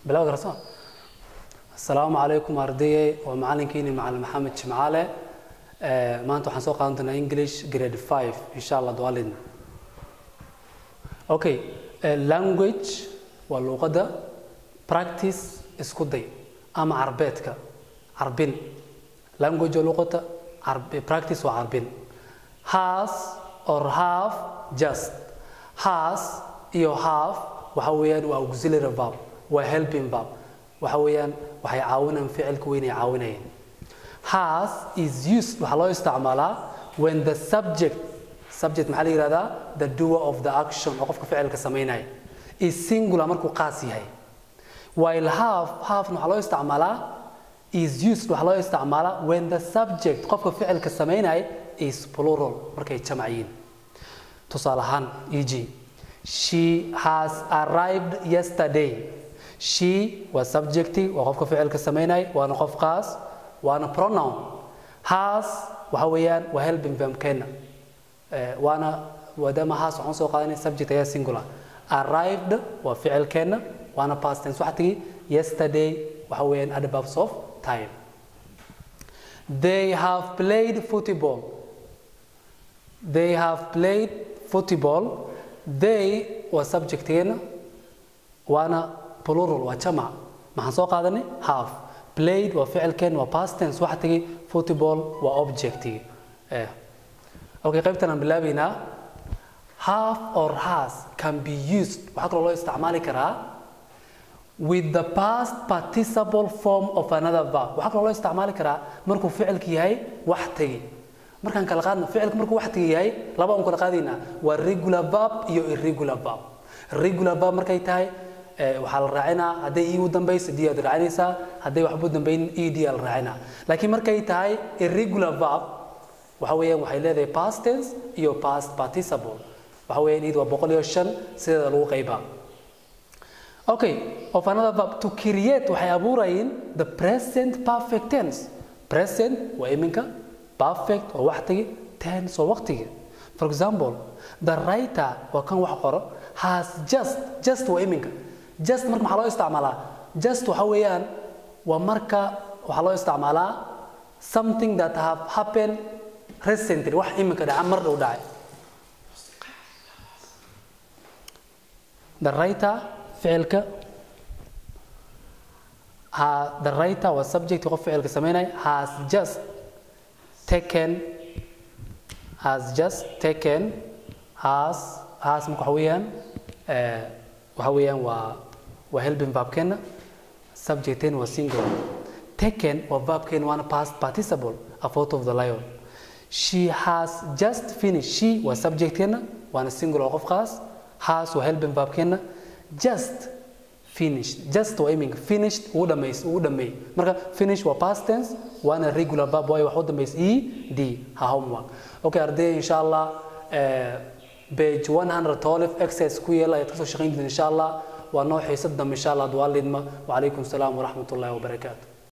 بلا غرسان السلام عليكم أردية ومعلنكيني معلم محمد شمعالة ما أنتوا حنسوق عندنا English grade 5 إن شاء الله دوالين أوكي language واللغة ده practice اسكودي أما عربيتك عربين language واللغة practice وعربين has or have just has iyo have waxa weeyaan waa auxiliary verb waa helping verb waxa weeyaan waxay caawinayaan ficilka weyn ay caawinayaan has is used waxa loo isticmaalaa when the subject maxaa la yiraahdaa the doer of the action oo qofka ficilka sameynaya is singular markuu qaas yahay while have waxa loo isticmaalaa is used waxa loo isticmaalaa when the subject qofka ficilka sameynaya is plural markay jamac yihiin tusaale ahaan e.g. She has arrived yesterday. She was subjective وقفك فعل كسميناي وأنا قف خاص وأنا pronoun. Has وهويان وhelping verb كنا وأنا ودام has عنصر قادني subject هي singular. Arrived وفعل كنا وأنا past tense وحتى yesterday وهويان adverbs of time. They have played football. They have played football. They was subject هنا وأنا plural وجمع ما هنسوق هذا have played وفعل كان وpast tense واحد تيجي football وobject أوكي قيبتنا بالله بينا have or has can be used وحكر الله استعمالي كرا with the past participle form of another verb وحكر الله استعمالي كرا مركو فعل كي هاي واحد تيجي markaan kala qaadna ficilka markuu wax yahay laba aan kala qaadina waa regular verb iyo irregular verb regular verb markay tahay waxa la raacinaa haday ii dambayso dii aad raacinaysaa haday waxba dambayn ed la raacinaa laakiin markay tahay irregular verb waxa weeyaan waxay leedahay past tense iyo past participle waxa weeyaan id waa 105 sida lagu qaybaa okay of another verb to create waxay abuurayeen the present perfect tense present waa iminka perfect or waqtiga tense or waqtiga for example the writer wa kan wax qoro has just wa iminka just marka waxa loo isticmaalaa just waxa weeyaan waa marka waxa loo isticmaalaa something that have happened recently wax iminka dhacay mar dhow dhacay the writer ficilka the writer was subject qof ficilka sameynay has just taken has مكحويان وحويان وhelping verb كنا subjectin was single taken or verb كنا وانا past participle a photo of the lion she has just finished she was subject كنا وانا single وقف خاص has وhelping verb كنا just finished just aiming finished ودمي marka finish wa past tense وانا regular verb way waxa dambeys ed ha homework okay arday insha Allah page 112 exercise ku yeelay taasoo shaqeyn insha Allah waa noo xiisad dam insha Allah duwaalidma wa alaykum salaam wa rahmatullahi wa barakatuh